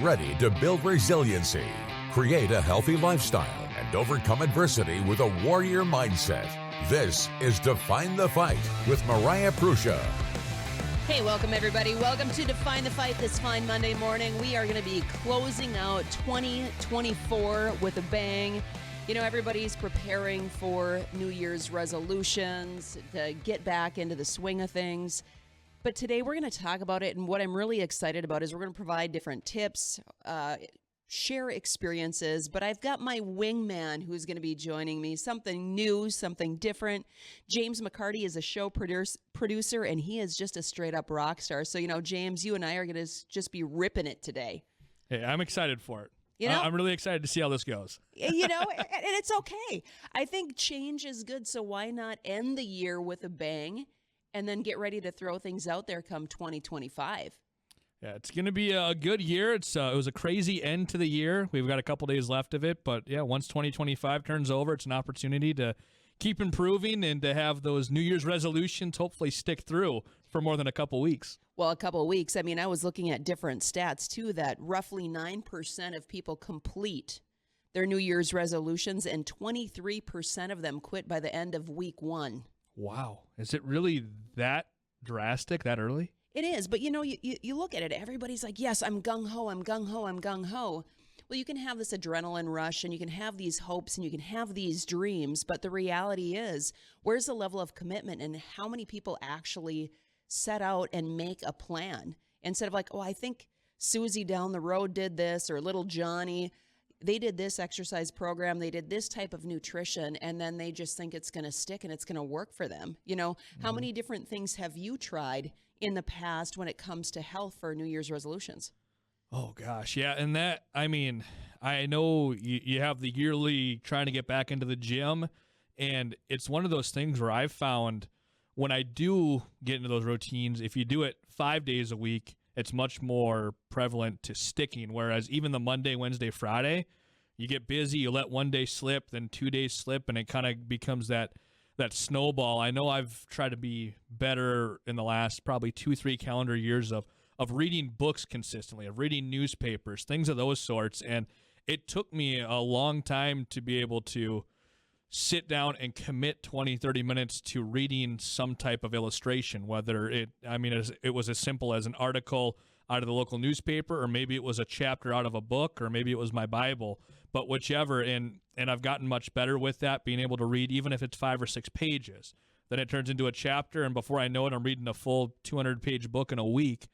ready to build resiliency, create a healthy lifestyle, and overcome adversity with a warrior mindset. This is Define the Fight with Mariah Prussia. Hey, welcome everybody. Welcome to Define the Fight this fine Monday morning. We are going to be closing out 2024 with a bang. You know, everybody's preparing for New Year's resolutions to get back into the swing of things. But today we're going to talk about it, and what I'm really excited about is we're going to provide different tips, share experiences, but I've got my wingman who's going to be joining me, something new, something different. James McCarty is a show producer, and he is just a straight-up rock star. So, you know, James, you and I are going to just be ripping it today. Hey, I'm excited for it. You know? I'm really excited to see how this goes. You know, and it's okay. I think change is good, so why not end the year with a bang and then get ready to throw things out there come 2025? Yeah, it's going to be a good year. It was a crazy end to the year. We've got a couple days left of it, but yeah, once 2025 turns over, it's an opportunity to keep improving and to have those New Year's resolutions hopefully stick through for more than a couple weeks. Well, a couple of weeks. I mean, I was looking at different stats, too, that roughly 9% of people complete their New Year's resolutions, and 23% of them quit by the end of week one. Wow. Is it really that drastic, that early? It is. But, you know, you look at it, everybody's like, yes, I'm gung-ho, I'm gung-ho, I'm gung-ho. Well, you can have this adrenaline rush, and you can have these hopes, and you can have these dreams, but the reality is, where's the level of commitment, and how many people actually set out and make a plan instead of like, oh, I think Susie down the road did this, or little Johnny, they did this exercise program, they did this type of nutrition, and then they just think it's going to stick and it's going to work for them. You know, how many different things have you tried in the past when it comes to health for New Year's resolutions? Oh, gosh. Yeah. And that, I mean, I know you have the yearly trying to get back into the gym, and it's one of those things where I've found when I do get into those routines, if you do it 5 days a week, it's much more prevalent to sticking. Whereas even the Monday, Wednesday, Friday, you get busy, you let one day slip, then 2 days slip, and it kind of becomes that snowball. I know I've tried to be better in the last probably 2-3 calendar years of reading books consistently, of reading newspapers, things of those sorts. And it took me a long time to be able to sit down and commit 20-30 minutes to reading some type of illustration, whether it was as simple as an article out of the local newspaper, or maybe it was a chapter out of a book, or maybe it was my Bible, but whichever. And I've gotten much better with that, being able to read, even if it's 5 or 6 pages, then it turns into a chapter. And before I know it, I'm reading a full 200-page book in a week.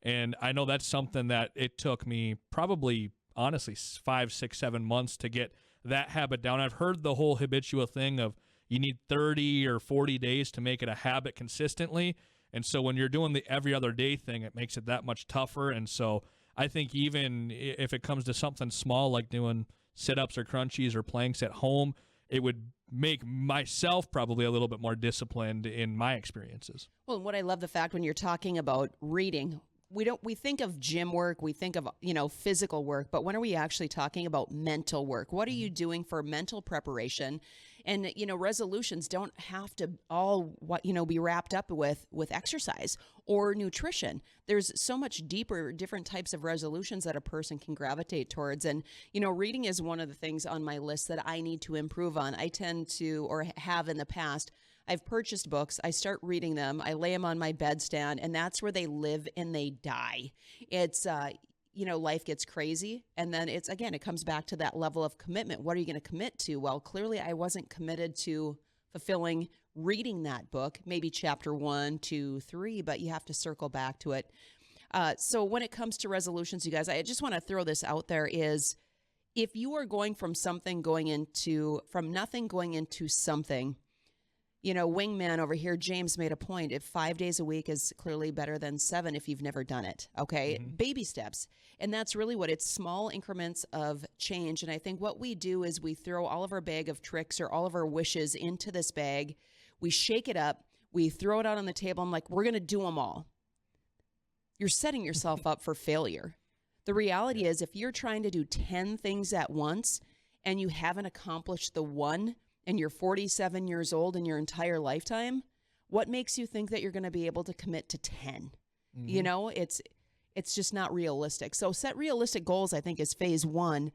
And I know that's something that it took me probably, honestly, 5, 6, 7 months to get that habit down. I've heard the whole habitual thing of you need 30 or 40 days to make it a habit consistently. And so when you're doing the every other day thing, it makes it that much tougher. And so I think even if it comes to something small like doing sit-ups or crunchies or planks at home, it would make myself probably a little bit more disciplined in my experiences. Well, and what I love the fact when you're talking about reading, we think of gym work, we think of, you know, physical work, but when are we actually talking about mental work? What are you doing for mental preparation? And, you know, resolutions don't have to all, be wrapped up with exercise or nutrition. There's so much deeper, different types of resolutions that a person can gravitate towards. And, you know, reading is one of the things on my list that I need to improve on. I tend to, or have in the past, I've purchased books, I start reading them, I lay them on my bedstand, and that's where they live and they die. It's, life gets crazy, and then it comes back to that level of commitment. What are you going to commit to? Well, clearly I wasn't committed to fulfilling reading that book, maybe chapter 1, 2, 3, but you have to circle back to it. So when it comes to resolutions, you guys, I just want to throw this out there is, if you are going from nothing going into something, you know, wingman over here, James made a point. If 5 days a week is clearly better than 7 if you've never done it, okay? Mm-hmm. Baby steps. And that's really what it's, small increments of change. And I think what we do is we throw all of our bag of tricks or all of our wishes into this bag. We shake it up. We throw it out on the table. I'm like, we're going to do them all. You're setting yourself up for failure. The reality is, if you're trying to do 10 things at once and you haven't accomplished the one, and you're 47 years old in your entire lifetime, what makes you think that you're going to be able to commit to 10? Mm-hmm. You know, it's it's just not realistic. So set realistic goals, I think, is phase one.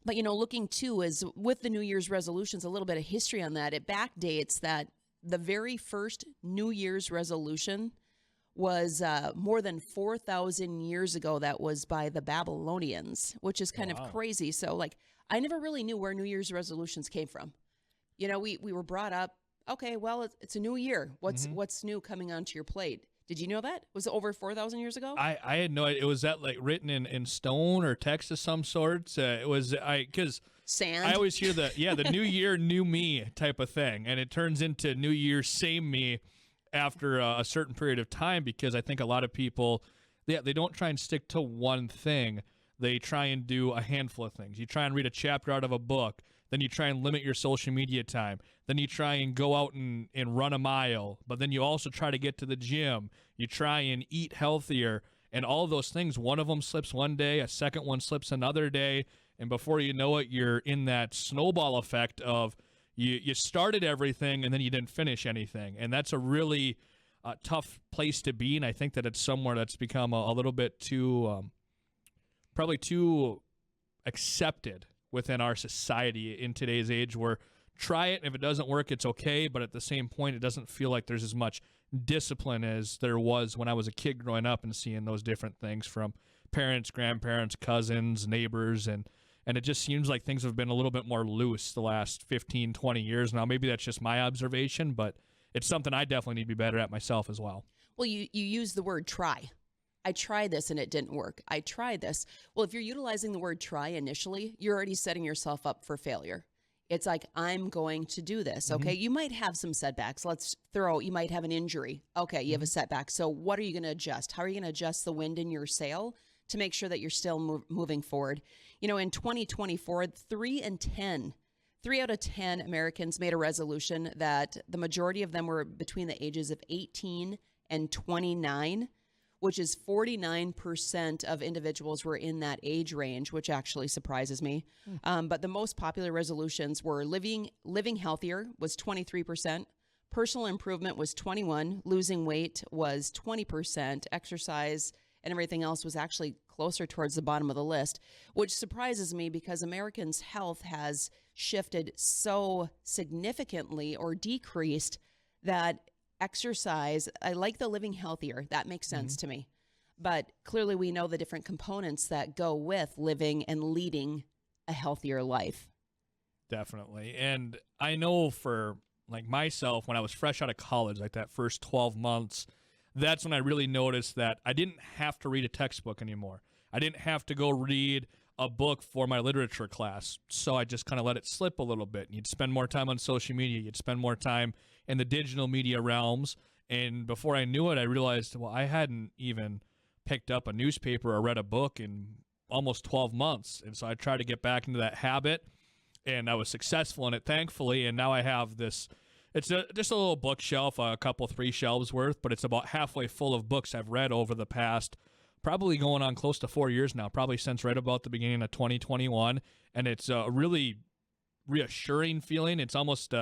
But, looking too is with the New Year's resolutions, a little bit of history on that. It backdates that the very first New Year's resolution was more than 4,000 years ago. That was by the Babylonians, which is kind of crazy. So, like, I never really knew where New Year's resolutions came from. We were brought up, okay, well, it's a new year. What's new coming onto your plate? Did you know that? Was it over 4,000 years ago? I had no idea. Was that like written in stone or text of some sort? Because Sand. I always hear the new year, new me type of thing. And it turns into new year, same me after a certain period of time, because I think a lot of people, they don't try and stick to one thing. They try and do a handful of things. You try and read a chapter out of a book. Then you try and limit your social media time. Then you try and go out and run a mile. But then you also try to get to the gym. You try and eat healthier. And all of those things, one of them slips one day, a second one slips another day. And before you know it, you're in that snowball effect of you started everything and then you didn't finish anything. And that's a really tough place to be. And I think that it's somewhere that's become a little bit too, probably too accepted within our society in today's age, where try it, and if it doesn't work, it's okay, but at the same point, it doesn't feel like there's as much discipline as there was when I was a kid growing up and seeing those different things from parents, grandparents, cousins, neighbors, and it just seems like things have been a little bit more loose the last 15, 20 years now. Maybe that's just my observation, but it's something I definitely need to be better at myself as well. Well, you use the word try. I tried this and it didn't work. I tried this. Well, if you're utilizing the word try initially, you're already setting yourself up for failure. It's like, I'm going to do this. Okay. You might have some setbacks. You might have an injury. Okay. You have a setback. So what are you going to adjust? How are you going to adjust the wind in your sail to make sure that you're still moving forward? In 2024, 3 out of 10 Americans made a resolution that the majority of them were between the ages of 18 and 29. Which is 49% of individuals were in that age range, which actually surprises me. But the most popular resolutions were living healthier was 23%, personal improvement was 21%, losing weight was 20%, exercise and everything else was actually closer towards the bottom of the list, which surprises me because Americans' health has shifted so significantly or decreased that exercise, I like the living healthier. That makes sense to me. But clearly we know the different components that go with living and leading a healthier life. Definitely. And I know for like myself, when I was fresh out of college, like that first 12 months, that's when I really noticed that I didn't have to read a textbook anymore. I didn't have to go read a book for my literature class. So I just kind of let it slip a little bit. You'd spend more time on social media. You'd spend more time in the digital media realms. And before I knew it, I realized, well, I hadn't even picked up a newspaper or read a book in almost 12 months. And so I tried to get back into that habit, and I was successful in it, thankfully. And now I have this, just a little bookshelf, a couple, 3 shelves worth, but it's about halfway full of books I've read over the past, probably going on close to 4 years now, probably since right about the beginning of 2021. And it's a really reassuring feeling. It's almost,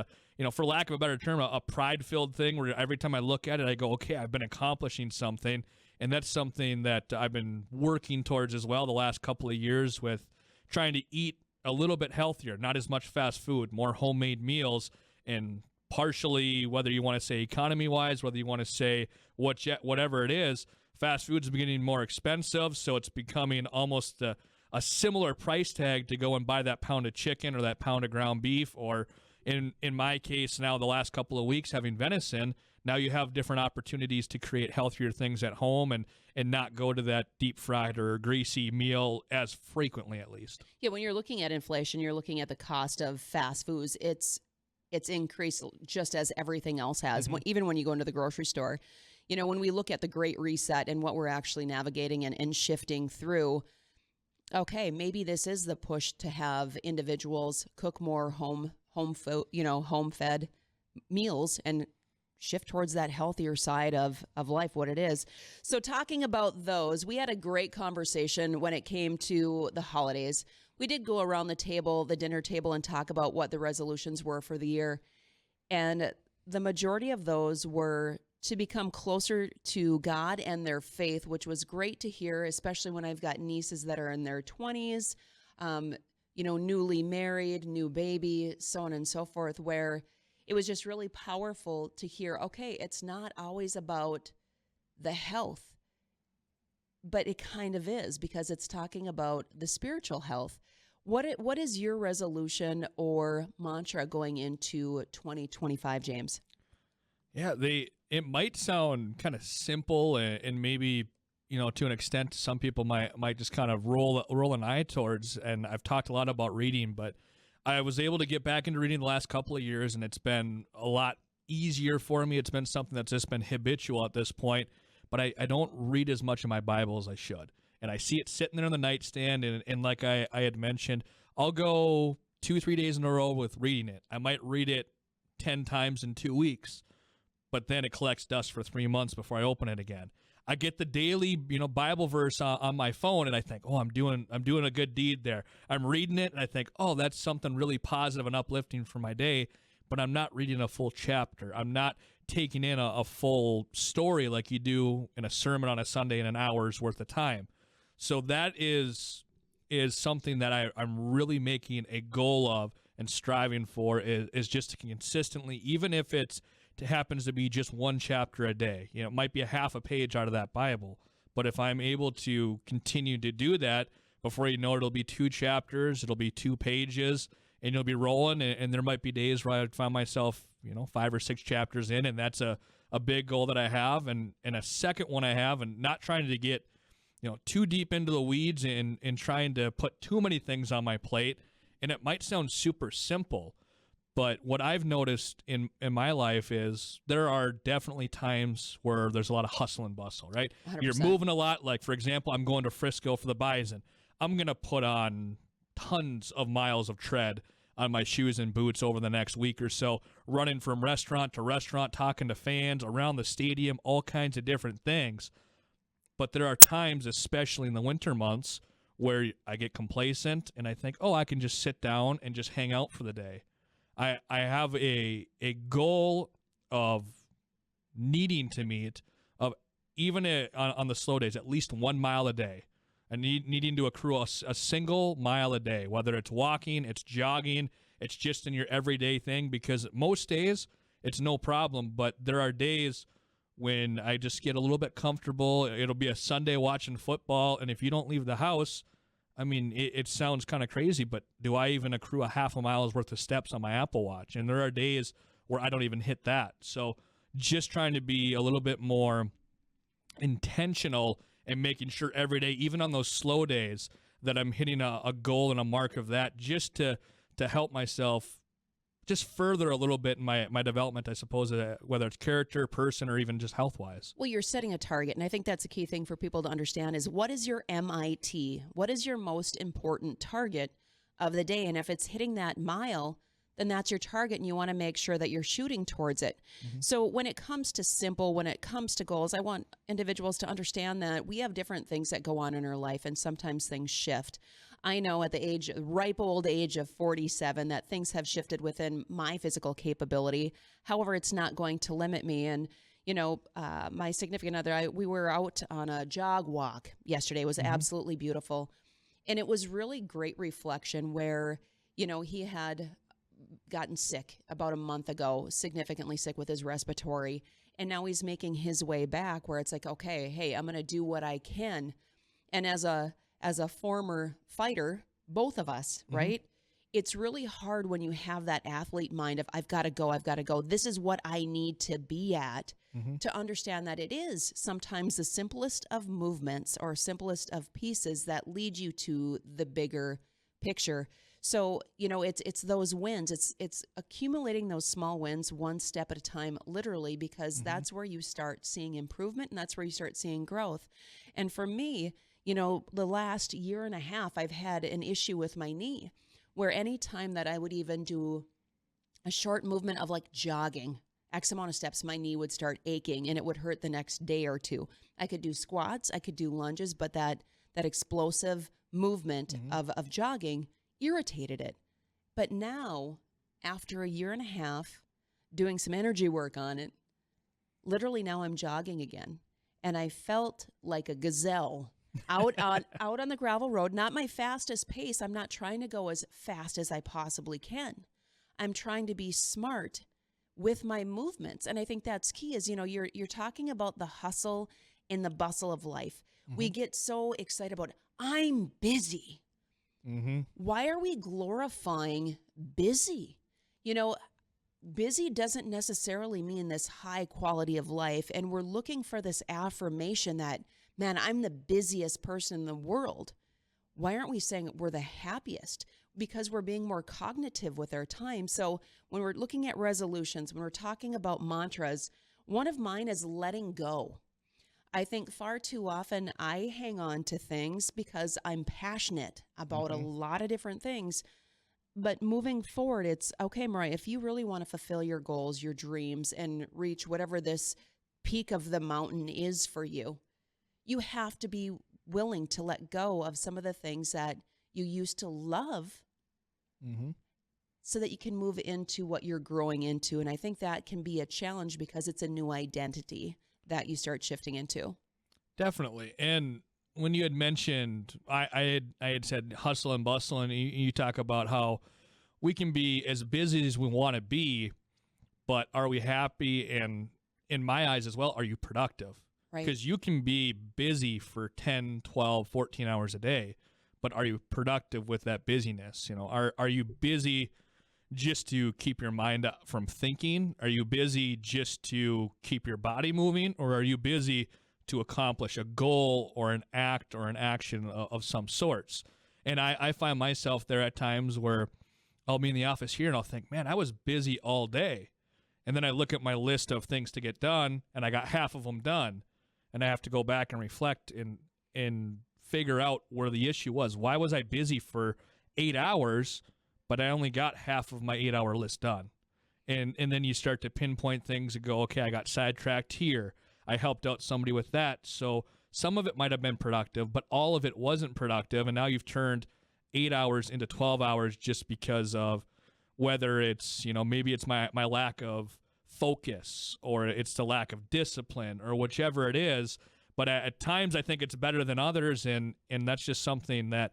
for lack of a better term, a pride-filled thing where every time I look at it, I go, okay, I've been accomplishing something. And that's something that I've been working towards as well the last couple of years with trying to eat a little bit healthier, not as much fast food, more homemade meals, and partially, whether you want to say economy-wise, whether you want to say whatever it is, fast food is getting more expensive, so it's becoming almost a similar price tag to go and buy that pound of chicken or that pound of ground beef, or in my case now the last couple of weeks having venison. Now you have different opportunities to create healthier things at home and not go to that deep fried or greasy meal as frequently, at least. Yeah, when you're looking at inflation, you're looking at the cost of fast foods. It's increased just as everything else has. Even when you go into the grocery store, when we look at the Great Reset and what we're actually navigating and shifting through, okay, maybe this is the push to have individuals cook more home fed meals and shift towards that healthier side of life, what it is. So talking about those, we had a great conversation when it came to the holidays. We did go around the dinner table, and talk about what the resolutions were for the year. And the majority of those were to become closer to God and their faith, which was great to hear, especially when I've got nieces that are in their 20s, newly married, new baby, so on and so forth, where it was just really powerful to hear, okay, it's not always about the health, but it kind of is, because it's talking about the spiritual health. What is your resolution or mantra going into 2025, James? Yeah, it might sound kind of simple, and maybe, to an extent, some people might just kind of roll an eye towards. And I've talked a lot about reading, but I was able to get back into reading the last couple of years, and it's been a lot easier for me. It's been something that's just been habitual at this point, but I don't read as much of my Bible as I should. And I see it sitting there on the nightstand, and like I had mentioned, I'll go 2-3 days in a row with reading it. I might read it 10 times in 2 weeks, but then it collects dust for 3 months before I open it again. I get the daily, Bible verse on my phone, and I think, oh, I'm doing a good deed there. I'm reading it, and I think, oh, that's something really positive and uplifting for my day, but I'm not reading a full chapter. I'm not taking in a full story like you do in a sermon on a Sunday in an hour's worth of time. So that is something that I'm really making a goal of and striving for, is just to consistently, even if it happens to be just one chapter a day. It might be a half a page out of that Bible. But if I'm able to continue to do that, before you know it, it'll be 2 chapters, it'll be 2 pages, and you'll be rolling. And there might be days where I would find myself, 5 or 6 chapters in, and that's a big goal that I have. And a second one I have, and not trying to get too deep into the weeds and trying to put too many things on my plate. And it might sound super simple, but what I've noticed in my life is there are definitely times where there's a lot of hustle and bustle, right? 100%. You're moving a lot. Like, for example, I'm going to Frisco for the Bison. I'm going to put on tons of miles of tread on my shoes and boots over the next week or so, running from restaurant to restaurant, talking to fans around the stadium, all kinds of different things. But there are times, especially in the winter months, where I get complacent and I think, oh, I can just sit down and just hang out for the day. I have a goal of needing to meet, of even on the slow days, at least 1 mile a day. And needing to accrue a single mile a day, whether it's walking, it's jogging, it's just in your everyday thing, because most days it's no problem, but there are days when I just get a little bit comfortable. It'll be a Sunday watching football, and if you don't leave the house, I mean, it sounds kind of crazy, but do I even accrue a half a mile's worth of steps on my Apple Watch? And there are days where I don't even hit that. So just trying to be a little bit more intentional and making sure every day, even on those slow days, that I'm hitting a goal and a mark of that, just to help myself just further a little bit in my development, I suppose, whether it's character, person, or even just health-wise. Well, you're setting a target, and I think that's a key thing for people to understand is, what is your MIT? What is your most important target of the day? And if it's hitting that mile, then that's your target, and you want to make sure that you're shooting towards it. Mm-hmm. So when it comes to simple, when it comes to goals, I want individuals to understand that we have different things that go on in our life, and sometimes things shift. I know at the ripe old age of 47 that things have shifted within my physical capability. However, it's not going to limit me. And, my significant other, we were out on a jog walk yesterday. It was absolutely beautiful. And it was really great reflection where, he had gotten sick about a month ago, significantly sick with his respiratory. And now he's making his way back, where it's like, okay, hey, I'm going to do what I can. And as a former fighter, both of us, right? It's really hard when you have that athlete mind of, I've got to go. This is what I need to be at, to understand that it is sometimes the simplest of movements or simplest of pieces that lead you to the bigger picture. So, it's those wins. It's accumulating those small wins one step at a time, literally, because that's where you start seeing improvement, and that's where you start seeing growth. And for me, the last year and a half, I've had an issue with my knee, where any time that I would even do a short movement of like jogging, X amount of steps, my knee would start aching and it would hurt the next day or two. I could do squats, I could do lunges, but that explosive movement of jogging irritated it. But now, after a year and a half doing some energy work on it, Literally now I'm jogging again. And I felt like a gazelle out on the gravel road, not my fastest pace. I'm not trying to go as fast as I possibly can. I'm trying to be smart with my movements. And I think that's key is, you're talking about the hustle and the bustle of life. We get so excited about, I'm busy. Why are we glorifying busy? Busy doesn't necessarily mean this high quality of life. And we're looking for this affirmation that, man, I'm the busiest person in the world. Why aren't we saying we're the happiest? Because we're being more cognitive with our time. So when we're looking at resolutions, when we're talking about mantras, one of mine is letting go. I think far too often I hang on to things because I'm passionate about a lot of different things. But moving forward, it's okay, Mariah, if you really want to fulfill your goals, your dreams, and reach whatever this peak of the mountain is for you, you have to be willing to let go of some of the things that you used to love so that you can move into what you're growing into. And I think that can be a challenge because it's a new identity that you start shifting into. Definitely. And when you had mentioned, I had said hustle and bustle, and you talk about how we can be as busy as we want to be, but are we happy? And in my eyes as well, are you productive? Right. Because you can be busy for 10, 12, 14 hours a day, but are you productive with that busyness? Are you busy just to keep your mind from thinking? Are you busy just to keep your body moving? Or are you busy to accomplish a goal or an act or an action of some sorts? And I find myself there at times where I'll be in the office here and I'll think, man, I was busy all day. And then I look at my list of things to get done and I got half of them done. And I have to go back and reflect and figure out where the issue was. Why was I busy for 8 hours, but I only got half of my 8-hour list done? And then you start to pinpoint things and go, okay, I got sidetracked here. I helped out somebody with that. So some of it might have been productive, but all of it wasn't productive. And now you've turned 8 hours into 12 hours just because of whether it's, maybe it's my lack of focus or it's the lack of discipline or whichever it is. But at times I think it's better than others. And that's just something that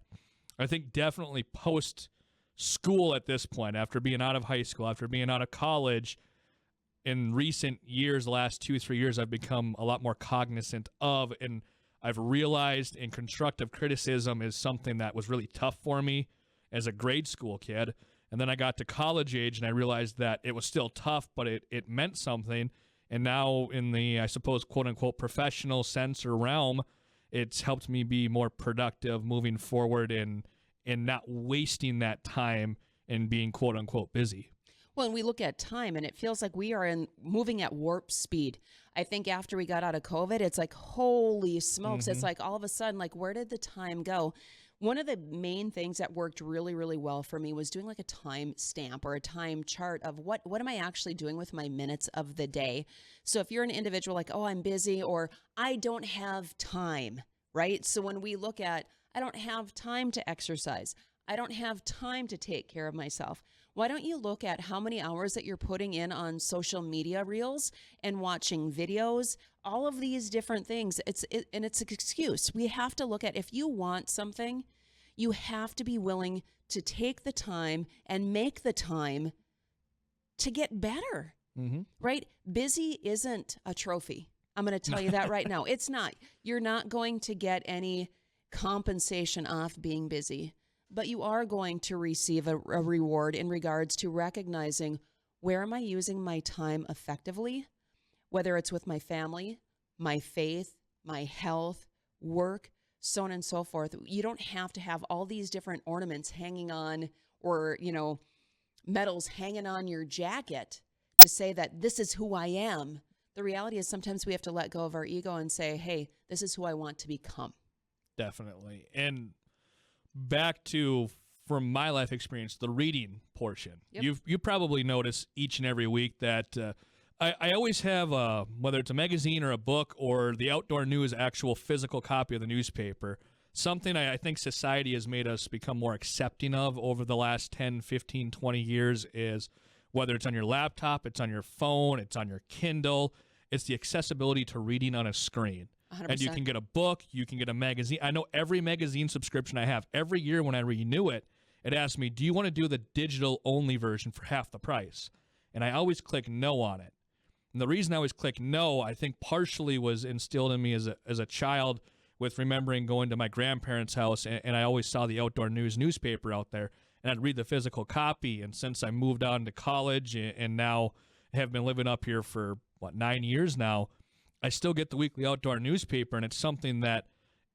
I think definitely post school at this point, after being out of high school, after being out of college, in recent years, the last 2-3 years, I've become a lot more cognizant of, and I've realized in constructive criticism is something that was really tough for me as a grade school kid. And then I got to college age and I realized that it was still tough, but it meant something. And now in the, I suppose, quote unquote, professional sense or realm, it's helped me be more productive moving forward and not wasting that time and being quote unquote busy. Well, and we look at time and it feels like we are moving at warp speed. I think after we got out of COVID, it's like, holy smokes. It's like all of a sudden, like, where did the time go? One of the main things that worked really, really well for me was doing like a time stamp or a time chart of what am I actually doing with my minutes of the day. So if you're an individual like, oh, I'm busy or I don't have time, right? So when we look at, I don't have time to exercise, I don't have time to take care of myself. Why don't you look at how many hours that you're putting in on social media reels and watching videos, all of these different things. It's an excuse. We have to look at, if you want something, you have to be willing to take the time and make the time to get better, right? Busy isn't a trophy. I'm going to tell you that right now. It's not. You're not going to get any compensation off being busy. But you are going to receive a reward in regards to recognizing, where am I using my time effectively, whether it's with my family, my faith, my health, work, so on and so forth. You don't have to have all these different ornaments hanging on or, medals hanging on your jacket to say that this is who I am. The reality is sometimes we have to let go of our ego and say, hey, this is who I want to become. Definitely. And back to, from my life experience, the reading portion. Yep. You probably notice each and every week that I always have, whether it's a magazine or a book or the outdoor news, actual physical copy of the newspaper, something I think society has made us become more accepting of over the last 10, 15, 20 years is whether it's on your laptop, it's on your phone, it's on your Kindle, it's the accessibility to reading on a screen. 100%. And you can get a book, you can get a magazine. I know every magazine subscription I have, every year when I renew it, it asks me, do you want to do the digital-only version for half the price? And I always click no on it. And the reason I always click no, I think partially was instilled in me as a child with remembering going to my grandparents' house, and I always saw the Outdoor News newspaper out there, and I'd read the physical copy. And since I moved on to college and now have been living up here for, 9 years now, I still get the weekly outdoor newspaper, and it's something that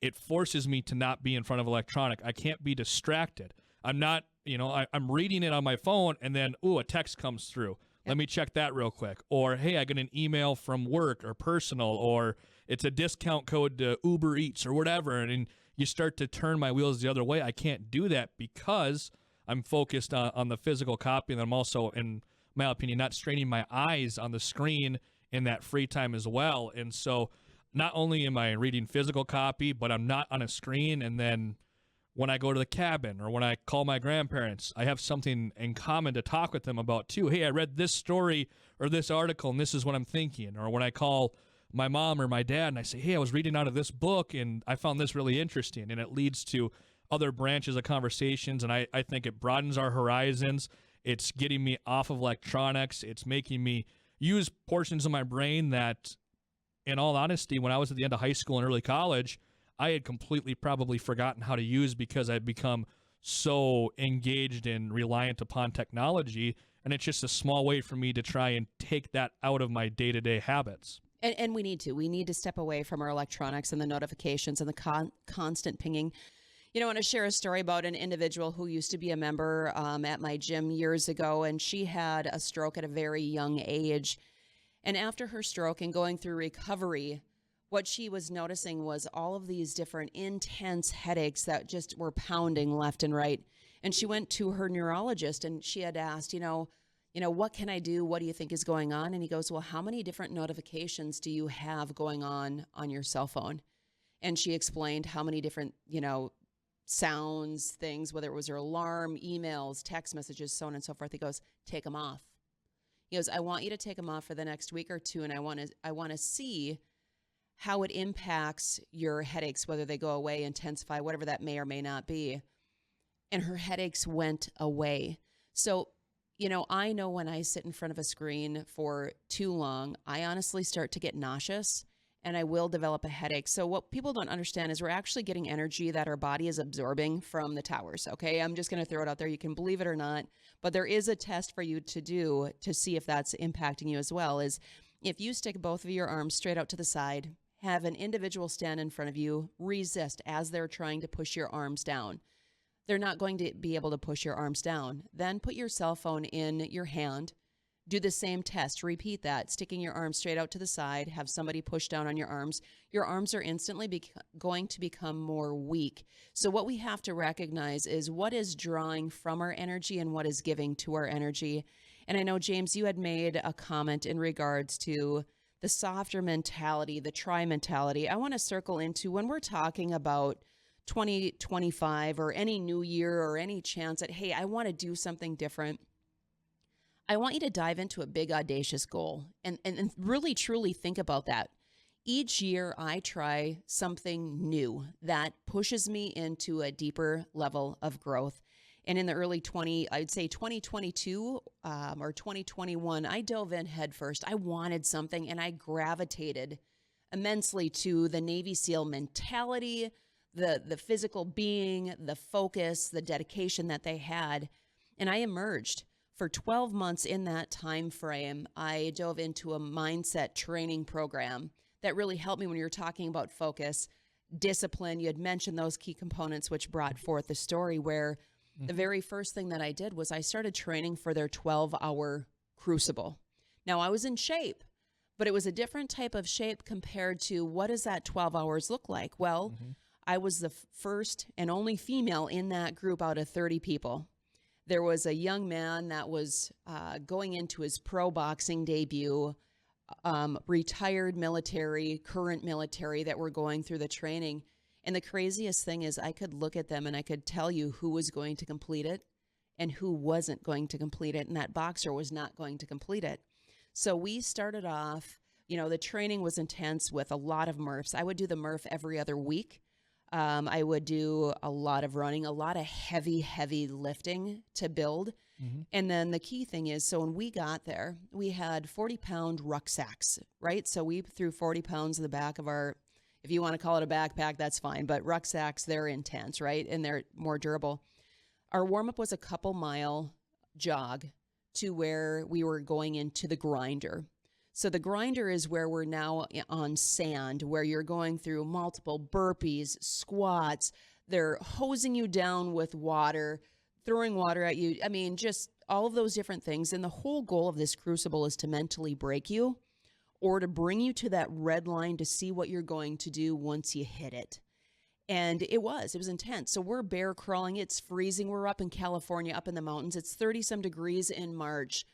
it forces me to not be in front of electronic. I can't be distracted. I'm not, I'm reading it on my phone, and then, a text comes through. Let me check that real quick. Or, hey, I get an email from work or personal, or it's a discount code to Uber Eats or whatever, and you start to turn my wheels the other way. I can't do that because I'm focused on the physical copy, and I'm also, in my opinion, not straining my eyes on the screen in that free time as well. And so not only am I reading physical copy, but I'm not on a screen. And then when I go to the cabin or when I call my grandparents, I have something in common to talk with them about too. Hey, I read this story or this article, and this is what I'm thinking. Or when I call my mom or my dad and I say, hey, I was reading out of this book and I found this really interesting. And it leads to other branches of conversations. And I think it broadens our horizons. It's getting me off of electronics. It's making me use portions of my brain that, in all honesty, when I was at the end of high school and early college, I had completely probably forgotten how to use because I'd become so engaged and reliant upon technology. And it's just a small way for me to try and take that out of my day-to-day habits. And we need to. We need to step away from our electronics and the notifications and the constant pinging. I want to share a story about an individual who used to be a member at my gym years ago, and she had a stroke at a very young age. And after her stroke and going through recovery, what she was noticing was all of these different intense headaches that just were pounding left and right. And she went to her neurologist, and she had asked, what can I do? What do you think is going on? And he goes, well, how many different notifications do you have going on your cell phone? And she explained how many different, sounds, things, whether it was her alarm, emails, text messages, so on and so forth. He goes, take them off. He goes, I want you to take them off for the next week or two, and I want to see how it impacts your headaches, whether they go away, intensify, whatever that may or may not be. And her headaches went away. So, I know when I sit in front of a screen for too long, I honestly start to get nauseous, and I will develop a headache. So what people don't understand is we're actually getting energy that our body is absorbing from the towers, okay? I'm just going to throw it out there. You can believe it or not, but there is a test for you to do to see if that's impacting you as well, is if you stick both of your arms straight out to the side, have an individual stand in front of you, resist as they're trying to push your arms down. They're not going to be able to push your arms down. Then put your cell phone in your hand. Do the same test. Repeat that, sticking your arms straight out to the side, have somebody push down on your arms. Your arms are instantly going to become more weak. So what we have to recognize is what is drawing from our energy and what is giving to our energy. And I know, James, you had made a comment in regards to the softer mentality, the try mentality. I want to circle into when we're talking about 2025 or any new year or any chance that, hey, I want to do something different. I want you to dive into a big, audacious goal and really, truly think about that. Each year, I try something new that pushes me into a deeper level of growth. And in the early 2022 or 2021, I dove in headfirst. I wanted something, and I gravitated immensely to the Navy SEAL mentality, the physical being, the focus, the dedication that they had. And I emerged. For 12 months in that time frame, I dove into a mindset training program that really helped me when you're talking about focus, discipline. You had mentioned those key components, which brought forth the story where the very first thing that I did was I started training for their 12-hour crucible. Now, I was in shape, but it was a different type of shape compared to what does that 12 hours look like? Well, I was the first and only female in that group out of 30 people. There was a young man that was going into his pro boxing debut, retired military, current military that were going through the training. And the craziest thing is I could look at them and I could tell you who was going to complete it and who wasn't going to complete it. And that boxer was not going to complete it. So we started off, The training was intense with a lot of MRFs. I would do the MRF every other week. I would do a lot of running, a lot of heavy lifting to build. Mm-hmm. And then the key thing is, so when we got there, we had 40-pound rucksacks, right? So we threw 40 pounds in the back of our, if you want to call it a backpack, that's fine. But rucksacks, they're intense, right? And they're more durable. Our warm-up was a couple-mile jog to where we were going into the grinder. So the grinder is where we're now on sand, where you're going through multiple burpees, squats. They're hosing you down with water, throwing water at you. I mean, just all of those different things. And the whole goal of this crucible is to mentally break you or to bring you to that red line to see what you're going to do once you hit it. And it was intense. So we're bear crawling. It's freezing. We're up in California, up in the mountains. It's 30-some degrees in March,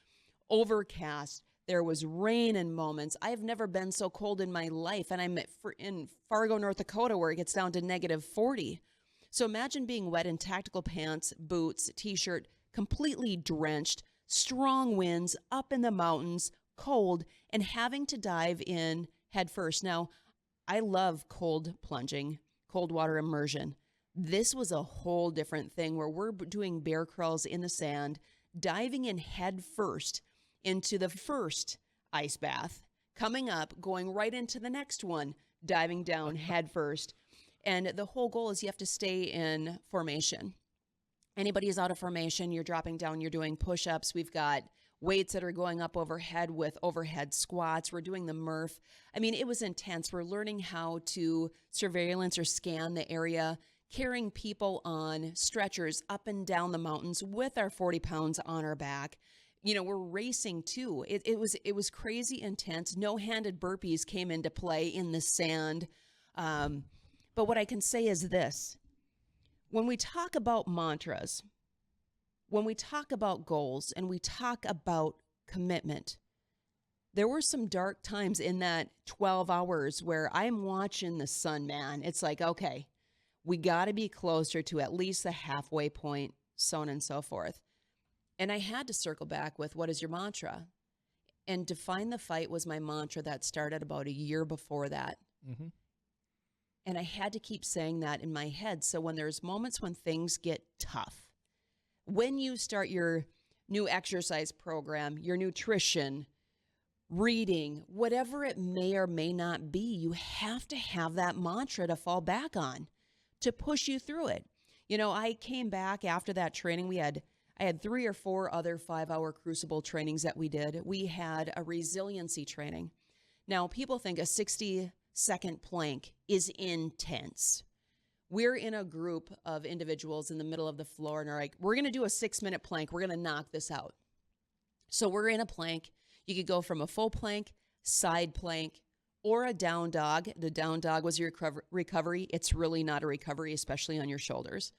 overcast. There was rain in moments. I've never been so cold in my life. And I'm in Fargo, North Dakota, where it gets down to negative 40. So imagine being wet in tactical pants, boots, t-shirt, completely drenched, strong winds, up in the mountains, cold, and having to dive in head first. Now, I love cold plunging, cold water immersion. This was a whole different thing where we're doing bear crawls in the sand, diving in head first into the first ice bath, coming up, going right into the next one, diving down head first. And the whole goal is you have to stay in formation. Anybody is out of formation, you're dropping down, you're doing push-ups. We've got weights that are going up overhead with overhead squats. We're doing the MRF. I mean, it was intense. We're learning how to surveillance or scan the area, carrying people on stretchers up and down the mountains with our 40 pounds on our back. We're racing too. It was crazy intense. No-handed burpees came into play in the sand. But what I can say is this. When we talk about mantras, when we talk about goals, and we talk about commitment, there were some dark times in that 12 hours where I'm watching the sun, man. It's like, okay, we got to be closer to at least the halfway point, so on and so forth. And I had to circle back with, what is your mantra? And Define the Fight was my mantra that started about a year before that. Mm-hmm. And I had to keep saying that in my head. So when there's moments when things get tough, when you start your new exercise program, your nutrition, reading, whatever it may or may not be, you have to have that mantra to fall back on to push you through it. I came back after that training. I had 3 or 4 other 5-hour crucible trainings that we did. We had a resiliency training. Now, people think a 60-second plank is intense. We're in a group of individuals in the middle of the floor and are like, we're going to do a 6-minute plank. We're going to knock this out. So we're in a plank. You could go from a full plank, side plank, or a down dog. The down dog was your recovery. It's really not a recovery, especially on your shoulders.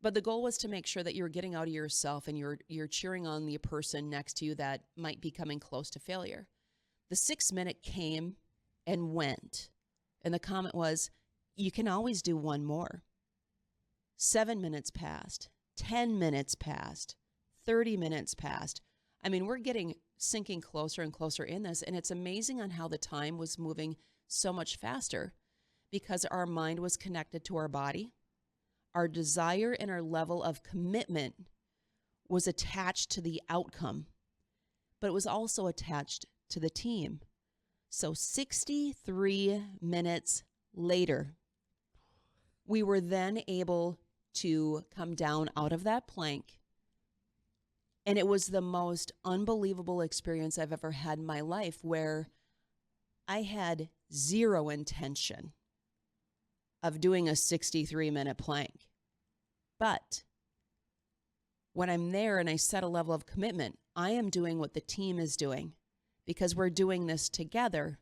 But the goal was to make sure that you're getting out of yourself and you're cheering on the person next to you that might be coming close to failure. The 6-minute came and went. And the comment was, you can always do one more. 7 minutes passed, 10 minutes passed, 30 minutes passed. I mean, we're sinking closer and closer in this. And it's amazing on how the time was moving so much faster because our mind was connected to our body. Our desire and our level of commitment was attached to the outcome, but it was also attached to the team. So 63 minutes later, we were then able to come down out of that plank. And it was the most unbelievable experience I've ever had in my life, where I had zero intention of doing a 63-minute plank. But when I'm there and I set a level of commitment, I am doing what the team is doing because we're doing this together.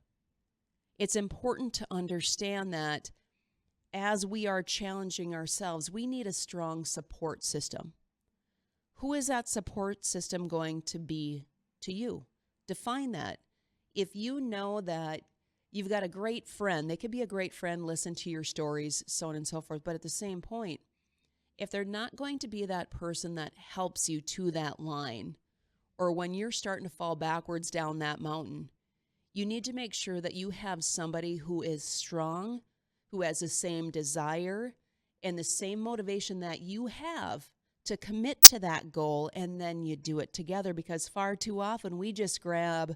It's important to understand that as we are challenging ourselves, we need a strong support system. Who is that support system going to be to you? Define that. If you know that you've got a great friend, they could be a great friend, listen to your stories, so on and so forth. But at the same point, if they're not going to be that person that helps you to that line, or when you're starting to fall backwards down that mountain, you need to make sure that you have somebody who is strong, who has the same desire and the same motivation that you have to commit to that goal, and then you do it together, because far too often we just grab,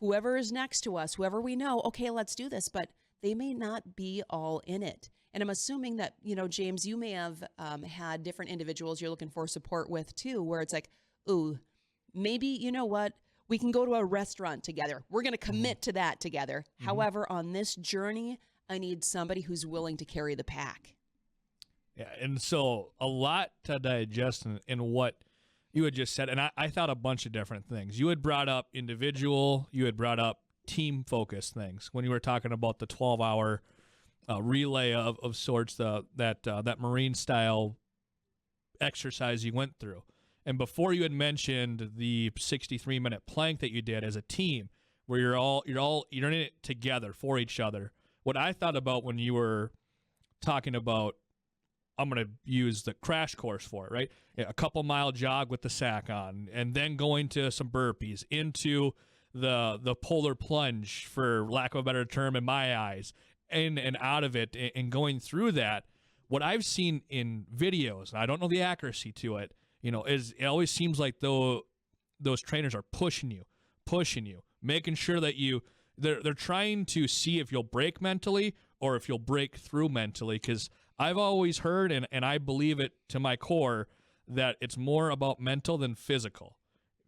whoever is next to us, whoever we know, okay, let's do this, but they may not be all in it. And I'm assuming that, James, you may have had different individuals you're looking for support with too, where it's like, ooh, maybe, you know what, we can go to a restaurant together. We're going to commit to that together. However, on this journey, I need somebody who's willing to carry the pack. Yeah, and so a lot to digest in what you had just said, and I thought a bunch of different things. You had brought up individual, you had brought up team-focused things when you were talking about the 12-hour relay of sorts, that Marine-style exercise you went through. And before you had mentioned the 63-minute plank that you did as a team, where you're in it together for each other. What I thought about when you were talking about, I'm going to use the crash course for it, right? A couple-mile jog with the sack on, and then going to some burpees, into the polar plunge, for lack of a better term in my eyes, in and out of it, and going through that. What I've seen in videos, and I don't know the accuracy to it, is it always seems like those trainers are pushing you, making sure that they're trying to see if you'll break mentally or if you'll break through mentally, because I've always heard, and I believe it to my core, that it's more about mental than physical.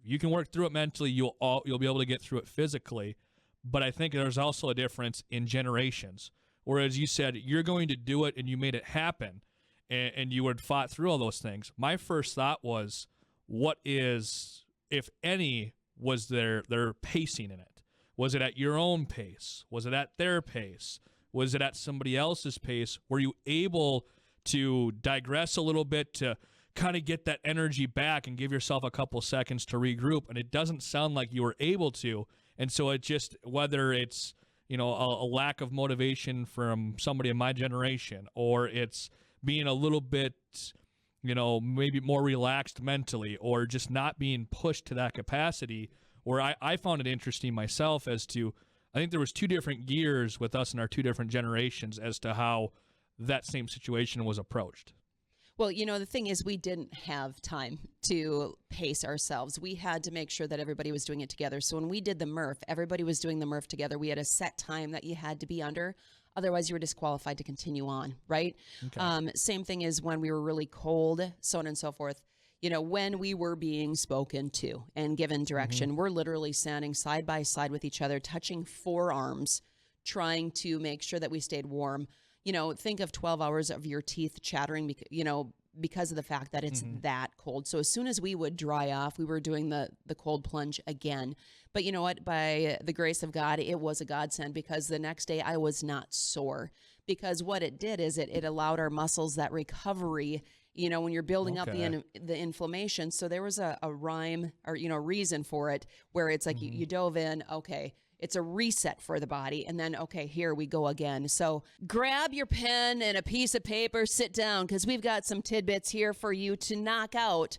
If you can work through it mentally, you'll be able to get through it physically. But I think there's also a difference in generations. Whereas you said you're going to do it and you made it happen, and you had fought through all those things. My first thought was, what is, if any, was their pacing in it? Was it at your own pace? Was it at their pace? Was it at somebody else's pace? Were you able to digress a little bit to kind of get that energy back and give yourself a couple seconds to regroup? And it doesn't sound like you were able to. And so it just, whether it's, a lack of motivation from somebody in my generation, or it's being a little bit, maybe more relaxed mentally, or just not being pushed to that capacity, where I found it interesting myself as to, I think there was two different gears with us in our two different generations as to how that same situation was approached. Well, the thing is, we didn't have time to pace ourselves. We had to make sure that everybody was doing it together. So when we did the Murph, everybody was doing the Murph together. We had a set time that you had to be under. Otherwise, you were disqualified to continue on, right? Okay. Same thing as when we were really cold, so on and so forth. When we were being spoken to and given direction, we're literally standing side by side with each other, touching forearms, trying to make sure that we stayed warm. Think of 12 hours of your teeth chattering, because of the fact that it's that cold. So as soon as we would dry off, we were doing the cold plunge again. But you know what? By the grace of God, it was a godsend, because the next day I was not sore, because what it did is it allowed our muscles that recovery, when you're building up the inflammation. So there was a rhyme or, reason for it, where it's like you dove in, okay, it's a reset for the body. And then, okay, here we go again. So grab your pen and a piece of paper, sit down, because we've got some tidbits here for you to knock out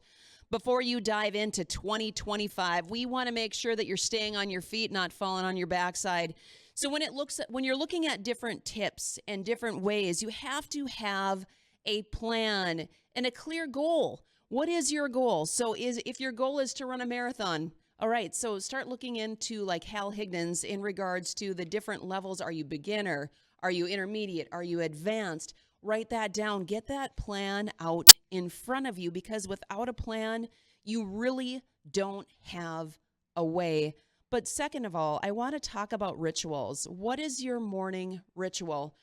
before you dive into 2025. We want to make sure that you're staying on your feet, not falling on your backside. So when you're looking at different tips and different ways, you have to have a plan and a clear goal. What is your goal? So if your goal is to run a marathon, all right, so start looking into like Hal Higdon's in regards to the different levels. Are you beginner? Are you intermediate? Are you advanced? Write that down. Get that plan out in front of you, because without a plan, you really don't have a way. But second of all, I want to talk about rituals. What is your morning ritual?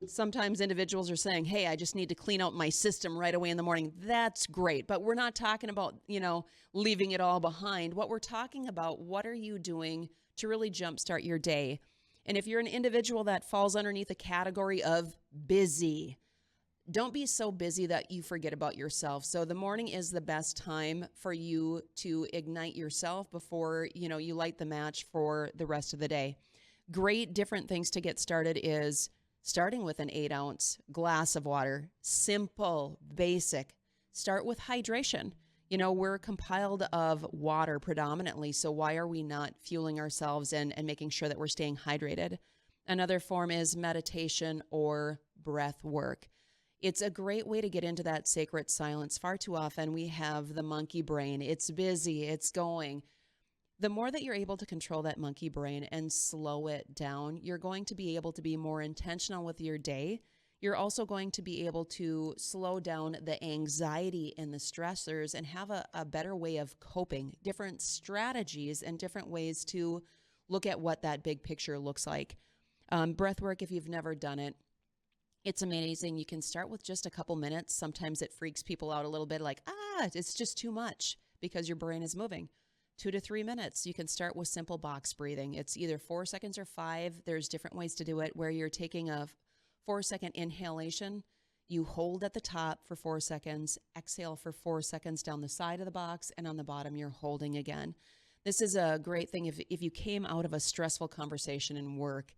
Sometimes individuals are saying, hey, I just need to clean out my system right away in the morning. That's great. But we're not talking about, leaving it all behind. What we're talking about, what are you doing to really jumpstart your day? And if you're an individual that falls underneath a category of busy, don't be so busy that you forget about yourself. So the morning is the best time for you to ignite yourself before, you light the match for the rest of the day. Great different things to get started is starting with an 8-ounce glass of water. Simple, basic. Start with hydration. We're compiled of water predominantly, so why are we not fueling ourselves and making sure that we're staying hydrated? Another form is meditation or breath work. It's a great way to get into that sacred silence. Far too often we have the monkey brain. It's busy, it's going. The more that you're able to control that monkey brain and slow it down, you're going to be able to be more intentional with your day. You're also going to be able to slow down the anxiety and the stressors and have a better way of coping, different strategies and different ways to look at what that big picture looks like. Breath work, if you've never done it, it's amazing. You can start with just a couple minutes. Sometimes it freaks people out a little bit, like, it's just too much because your brain is moving. 2 to 3 minutes. You can start with simple box breathing. It's either 4 seconds or 5. There's different ways to do it where you're taking a 4-second inhalation. You hold at the top for 4 seconds, exhale for 4 seconds down the side of the box, and on the bottom, you're holding again. This is a great thing if you came out of a stressful conversation in work,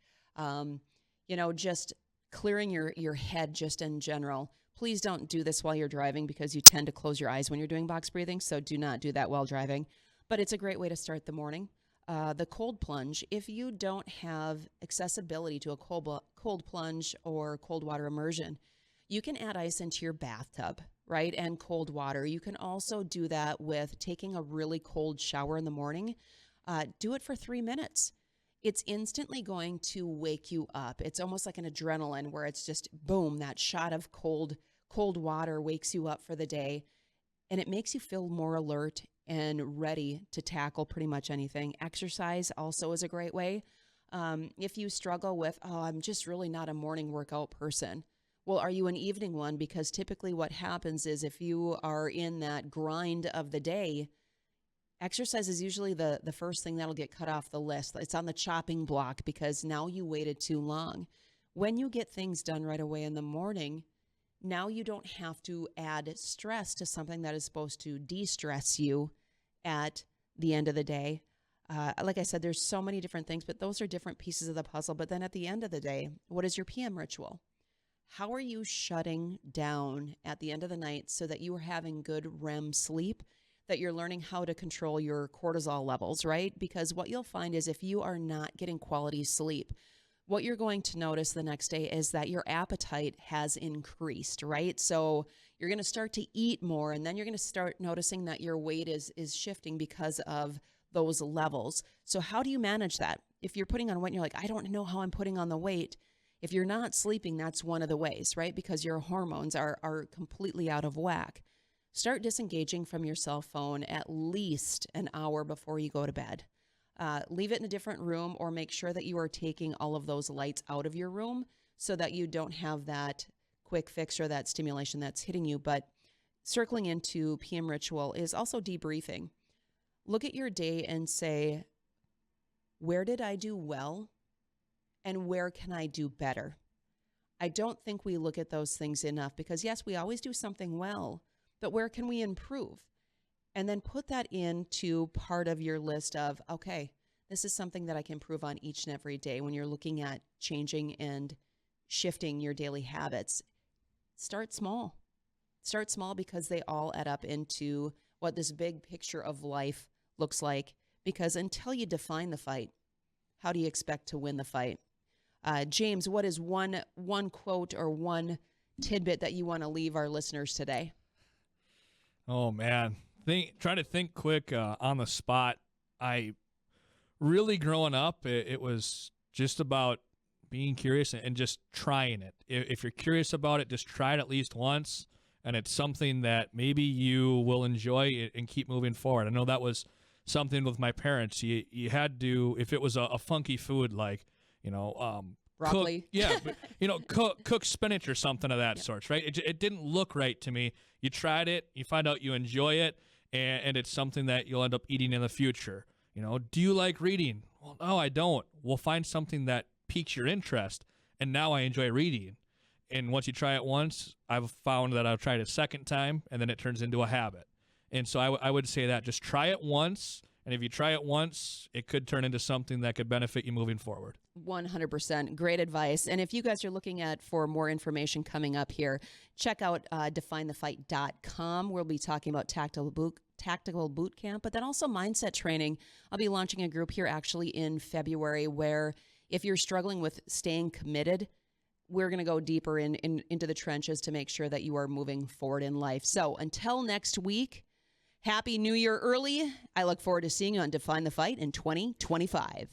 just clearing your head just in general. Please don't do this while you're driving because you tend to close your eyes when you're doing box breathing, so do not do that while driving. But it's a great way to start the morning. The cold plunge, if you don't have accessibility to a cold plunge or cold water immersion, you can add ice into your bathtub, right? And cold water. You can also do that with taking a really cold shower in the morning. Do it for 3 minutes. It's instantly going to wake you up. It's almost like an adrenaline where it's just boom, that shot of cold water wakes you up for the day. And it makes you feel more alert and ready to tackle pretty much anything. Exercise also is a great way. If you struggle with, I'm just really not a morning workout person. Well, are you an evening one? Because typically what happens is if you are in that grind of the day, exercise is usually the first thing that'll get cut off the list. It's on the chopping block because now you waited too long. When you get things done right away in the morning, now you don't have to add stress to something that is supposed to de-stress you at the end of the day. Like I said, there's so many different things, but those are different pieces of the puzzle. But then at the end of the day, what is your PM ritual? How are you shutting down at the end of the night so that you are having good REM sleep, that you're learning how to control your cortisol levels, right? Because what you'll find is if you are not getting quality sleep, what you're going to notice the next day is that your appetite has increased, right? So you're going to start to eat more, and then you're going to start noticing that your weight is shifting because of those levels. So how do you manage that? If you're putting on weight and you're like, I don't know how I'm putting on the weight. If you're not sleeping, that's one of the ways, right? Because your hormones are completely out of whack. Start disengaging from your cell phone at least an hour before you go to bed. Leave it in a different room or make sure that you are taking all of those lights out of your room so that you don't have that quick fix or that stimulation that's hitting you. But circling into PM ritual is also debriefing. Look at your day and say, where did I do well and where can I do better? I don't think we look at those things enough because, yes, we always do something well, but where can we improve? And then put that into part of your list of, okay, this is something that I can improve on each and every day when you're looking at changing and shifting your daily habits. Start small. Start small because they all add up into what this big picture of life looks like. Because until you define the fight, how do you expect to win the fight? James, what is one quote or one tidbit that you want to leave our listeners today? Oh, man. Try to think quick on the spot. I really growing up, it was just about being curious and just trying it. If you're curious about it, just try it at least once, and it's something that maybe you will enjoy and keep moving forward. I know that was something with my parents. You had to, if it was a funky food like, broccoli. Cook spinach or something of that sort, right? It didn't look right to me. You tried it, you find out you enjoy it, and it's something that you'll end up eating in the future. Do you like reading? Well, no, I don't. We'll find something that piques your interest, and now I enjoy reading. And once you try it once, I've found that I've tried it a second time, and then it turns into a habit. And so I would say that just try it once, And if you try it once, it could turn into something that could benefit you moving forward. 100%. Great advice. And if you guys are looking for more information coming up here, check out definethefight.com. We'll be talking about tactical boot camp, but then also mindset training. I'll be launching a group here actually in February where if you're struggling with staying committed, we're going to go deeper into the trenches to make sure that you are moving forward in life. So until next week, Happy New Year early. I look forward to seeing you on Define the Fight in 2025.